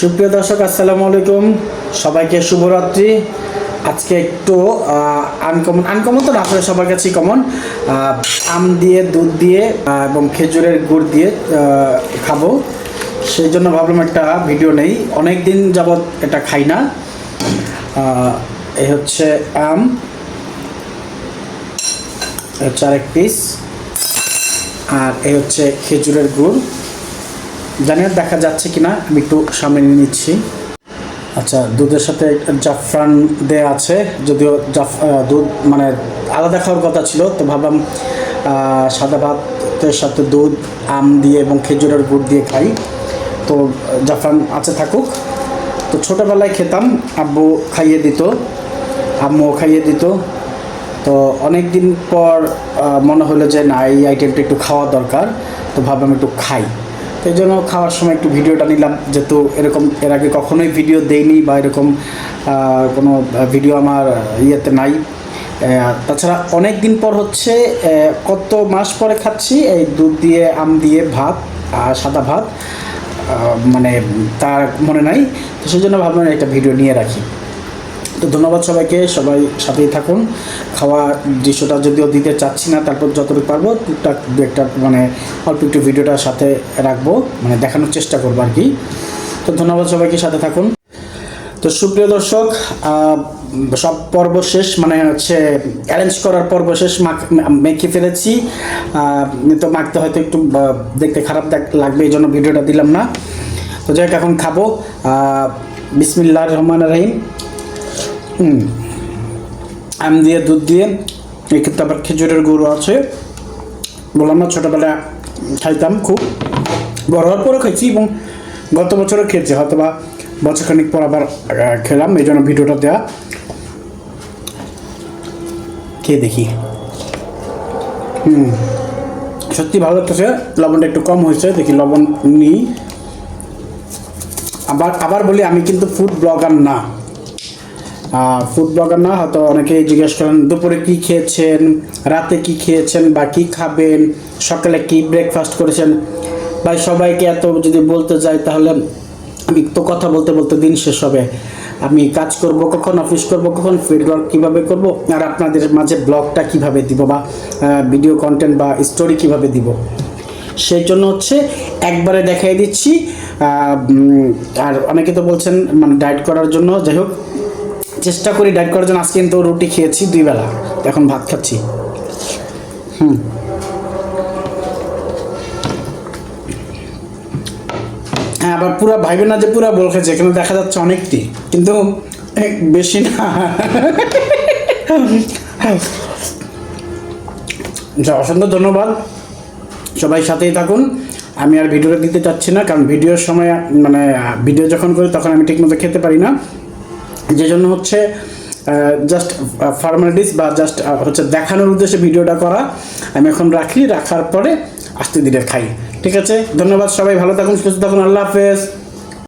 সুপ্রিয় দর্শক আসসালামু আলাইকুম, সবাইকে শুভরাত্রি। আজকে একটু আনকমন তো না, আসলে সবার কাছেই কমন। আম দিয়ে, দুধ দিয়ে এবং খেজুরের গুড় দিয়ে খাবো, সেই জন্য ভাবলাম একটা ভিডিও নেই। অনেক দিন যাবৎ এটা খাই না। এই হচ্ছে আম, হচ্ছে আরেক পিস, আর এই হচ্ছে খেজুরের গুড়। জানি না দেখা যাচ্ছে কিনা, আমি একটু সামনে নিয়ে নিচ্ছি। আচ্ছা, দুধের সাথে জাফরান দেয়া আছে, যদিও দুধ মানে আলাদা খাওয়ার কথা ছিল, তো ভাবলাম সাদা ভাতের সাথে দুধ, আম দিয়ে এবং খেজুরের গুড় দিয়ে খাই, তো জাফরান আছে থাকুক। তো ছোটোবেলায় খেতাম, আব্বু খাইয়ে দিত, আম্মুও খাইয়ে দিত। তো অনেক দিন পর মনে হলো যে না, এই আইটেমটা একটু খাওয়া দরকার, তো ভাবলাম একটু খাই। এই জন্য খাওয়ার সময় একটু ভিডিওটা নিলাম, যেহেতু এরকম এর আগে কখনোই ভিডিও দেইনি বা এরকম কোনো ভিডিও আমার ইয়েতে নাই। তাছাড়া অনেক দিন পর হচ্ছে, কত মাস পরে খাচ্ছি এই দুধ দিয়ে আম দিয়ে ভাত, সাদা ভাত, মানে তার মনে নাই। তো সেই জন্য ভাবলাম একটা ভিডিও নিয়ে রাখি। তো ধন্যবাদ সবাইকে, সবাই সাথেই থাকুন। খাওয়া দৃশ্যটা যদিও দিতে চাচ্ছি না, তারপর যতটুকু পারবো টুকটাক দু একটা মানে অল্প একটু ভিডিওটার সাথে রাখবো, মানে দেখানোর চেষ্টা করবো আর কি। তো ধন্যবাদ সবাইকে, সাথে থাকুন। তো সুপ্রিয় দর্শক, সব পর্ব শেষ, মানে হচ্ছে অ্যারেঞ্জ করার পর্ব শেষ, মেখে ফেলেছি। তো মাখতে হয়তো একটু দেখতে খারাপ লাগবে, এই জন্য ভিডিওটা দিলাম না। তো যাই হোক, এখন খাবো। বিসমিল্লাহির রহমানির রহিম। আম দিয়ে, দুধ দিয়ে, এক্ষেত্রে আবার খেজুরের গুঁড়ো আছে। বললাম না, ছোটোবেলায় খাইতাম খুব, বড় হওয়ার পরও খাইছি এবং গত বছরও খেয়েছি, হয়তো বা বছরখানিক পর আবার খেলাম, এই জন্য ভিডিওটা দেওয়া। খেয়ে দেখি। সত্যি ভালো লাগতেছে। লবণটা একটু কম হয়েছে, দেখি লবণ নিই। আবার বলি, আমি কিন্তু ফুড ব্লগার না। হয়তো অনেকেই জিজ্ঞেস করেন দুপুরে কী খেয়েছেন, রাতে কি খেয়েছেন, বা কী খাবেন, সকালে কি ব্রেকফাস্ট করেছেন। ভাই, সবাইকে এত যদি বলতে যাই তাহলে আমি তো কথা বলতে বলতে দিন শেষ হবে। আমি কাজ করব কখন, অফিস করব কখন, ফিল্ড ওয়ার্ক কীভাবে করব, আর আপনাদের মাঝে ব্লগটা কিভাবে দিব, বা ভিডিও কন্টেন্ট বা স্টোরি কিভাবে দিব, সেই জন্য হচ্ছে একবারে দেখাই দিচ্ছি। আর অনেকে তো বলছেন মানে ডায়েট করার জন্য, যাই হোক চেষ্টা করি ডায়েট করার জন্য। আজকে কিন্তু রুটি খেয়েছি 2 বেলা, এখন ভাত খাচ্ছি। হ্যাঁ, আবার পুরো ভাইবে না যে পুরো বল খেয়েছে, এখানে দেখা যাচ্ছে অনেকটি, কিন্তু বেশি না। অসংখ্য ধন্যবাদ, সবাই সাথেই থাকুন। আমি আর ভিডিওটা দিতে চাচ্ছি না, কারণ ভিডিওর সময় মানে ভিডিও যখন করি তখন আমি ঠিকমতো খেতে পারি না, যে জন্য হচ্ছে জাস্ট ফর্মালিটিস বা জাস্ট হচ্ছে দেখানোর উদ্দেশ্যে ভিডিওটা করা। আমি এখন রাখার পরে আস্তে ধীরে খাই। ঠিক আছে, ধন্যবাদ, সবাই ভালো থাকুন, সুস্থ থাকুন, আল্লাহ হাফেজ।